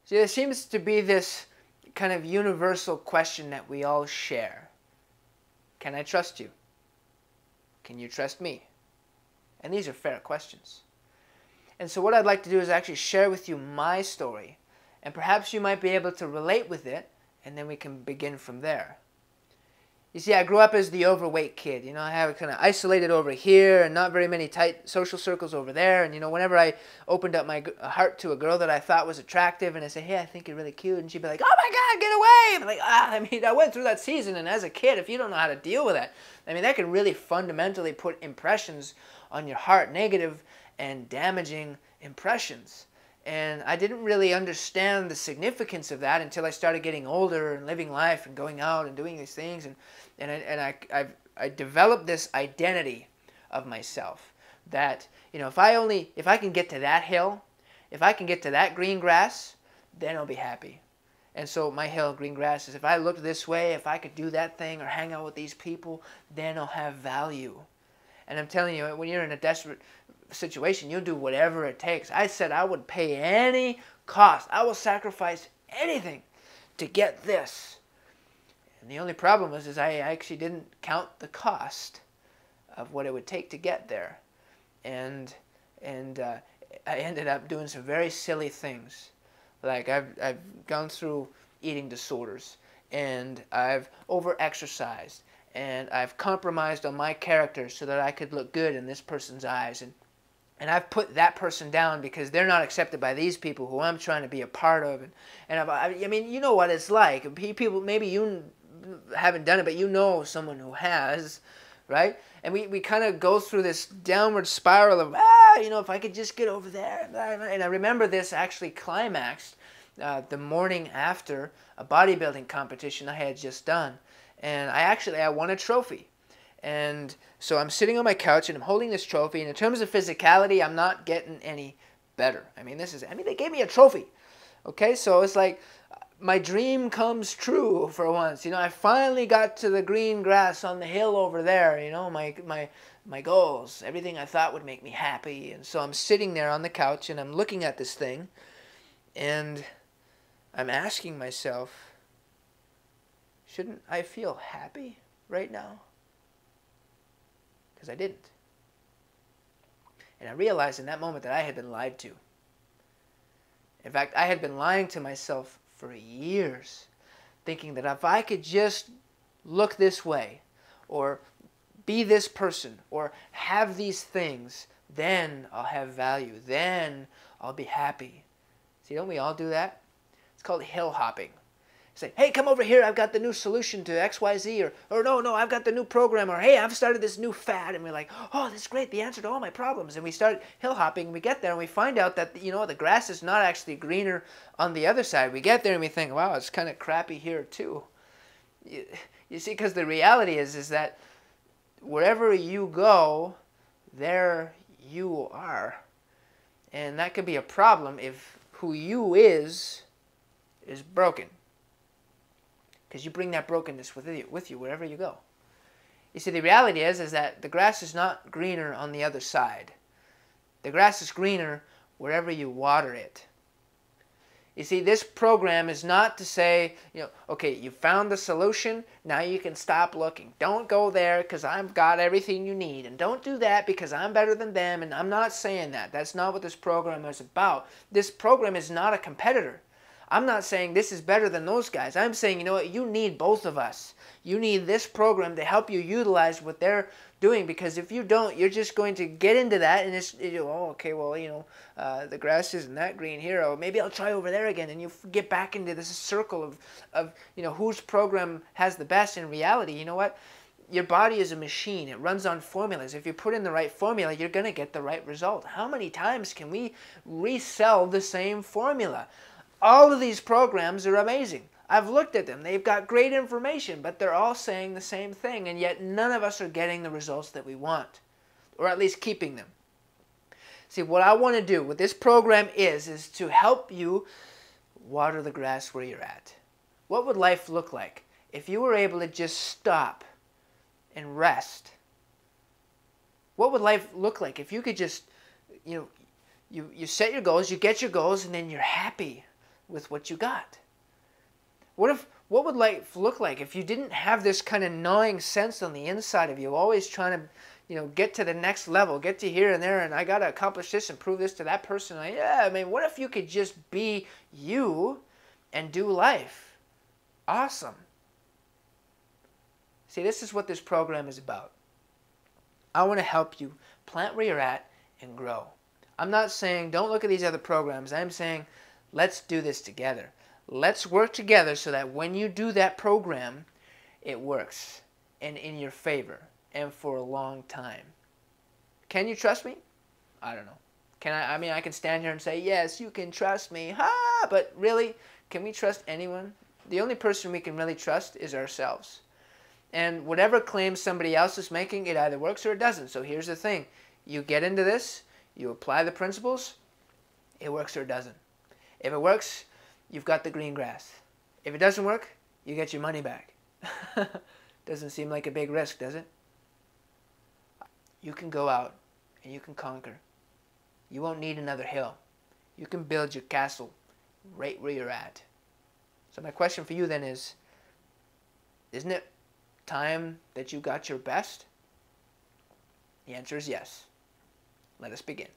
See, there seems to be this kind of universal question that we all share. Can I trust you? Can you trust me? And these are fair questions. And so what I'd like to do is actually share with you my story, and perhaps you might be able to relate with it, and then we can begin from there. You see, I grew up as the overweight kid. You know, I have kind of isolated over here and not very many tight social circles over there. And, you know, whenever I opened up my heart to a girl that I thought was attractive and I say, hey, I think you're really cute. And she'd be like, oh my God, get away. And I'm like, I mean, I went through that season. And as a kid, if you don't know how to deal with that, I mean, that can really fundamentally put impressions on your heart, negative and damaging impressions. And I didn't really understand the significance of that until I started getting older and living life and going out and doing these things. And I developed this identity of myself that, you know, if I can get to that hill, if I can get to that green grass, then I'll be happy. And so my hill, green grass, is if I looked this way, if I could do that thing or hang out with these people, then I'll have value. And I'm telling you, when you're in a desperate situation, you'll do whatever it takes. I said I would pay any cost. I will sacrifice anything to get this. And the only problem is I actually didn't count the cost of what it would take to get there. And I ended up doing some very silly things. Like I've gone through eating disorders, and I've over-exercised, and I've compromised on my character so that I could look good in this person's eyes. And I've put that person down because they're not accepted by these people who I'm trying to be a part of. And I mean, you know what it's like. People, maybe you haven't done it, but you know someone who has, right? And we kind of go through this downward spiral of, you know, if I could just get over there. And I remember this actually climaxed the morning after a bodybuilding competition I had just done. And I won a trophy. And so I'm sitting on my couch and I'm holding this trophy. And in terms of physicality, I'm not getting any better. I mean, they gave me a trophy. Okay, so it's like my dream comes true for once. You know, I finally got to the green grass on the hill over there. You know, my goals, everything I thought would make me happy. And so I'm sitting there on the couch and I'm looking at this thing. And I'm asking myself, shouldn't I feel happy right now? Because I didn't. And I realized in that moment that I had been lied to. In fact, I had been lying to myself for years, thinking that if I could just look this way, or be this person, or have these things, then I'll have value. Then I'll be happy. See, don't we all do that? It's called hill hopping. Say, hey, come over here, I've got the new solution to XYZ, or no, I've got the new program, or hey, I've started this new fad, and we're like, oh, this is great, the answer to all my problems. And we start hill hopping, and we get there, and we find out that, you know, the grass is not actually greener on the other side. We get there, and we think, wow, it's kind of crappy here, too. You see, because the reality is that wherever you go, there you are. And that could be a problem if who you is broken. Because you bring that brokenness with you wherever you go. You see, the reality is that the grass is not greener on the other side. The grass is greener wherever you water it. You see, this program is not to say, you know, okay, you found the solution, now you can stop looking. Don't go there because I've got everything you need. And don't do that because I'm better than them. And I'm not saying that. That's not what this program is about. This program is not a competitor. I'm not saying this is better than those guys. I'm saying, you know what, you need both of us. You need this program to help you utilize what they're doing, because if you don't, you're just going to get into that and oh, okay, well, you know, the grass isn't that green here, or maybe I'll try over there again, and you get back into this circle of you know, whose program has the best. In reality, you know what? Your body is a machine. It runs on formulas. If you put in the right formula, you're going to get the right result. How many times can we resell the same formula? All of these programs are amazing. I've looked at them. They've got great information, but they're all saying the same thing, and yet none of us are getting the results that we want, or at least keeping them. See, what I want to do, what this program is to help you water the grass where you're at. What would life look like if you were able to just stop and rest? What would life look like if you could just, you know, you set your goals, you get your goals, and then you're happy. with what you got? What would life look like if you didn't have this kind of gnawing sense on the inside of you, always trying to, get to the next level, get to here and there, and I got to accomplish this and prove this to that person. What if you could just be you and do life? Awesome. See, this is what this program is about. I want to help you plant where you're at and grow. I'm not saying don't look at these other programs. I'm saying let's do this together. Let's work together so that when you do that program, it works and in your favor and for a long time. Can you trust me? I don't know. I can stand here and say, yes, you can trust me. But really, can we trust anyone? The only person we can really trust is ourselves. And whatever claims somebody else is making, it either works or it doesn't. So here's the thing. You get into this, you apply the principles, it works or it doesn't. If it works, you've got the green grass. If it doesn't work, you get your money back. Doesn't seem like a big risk, does it? You can go out and you can conquer. You won't need another hill. You can build your castle right where you're at. So my question for you then is, isn't it time that you got your best? The answer is yes. Let us begin.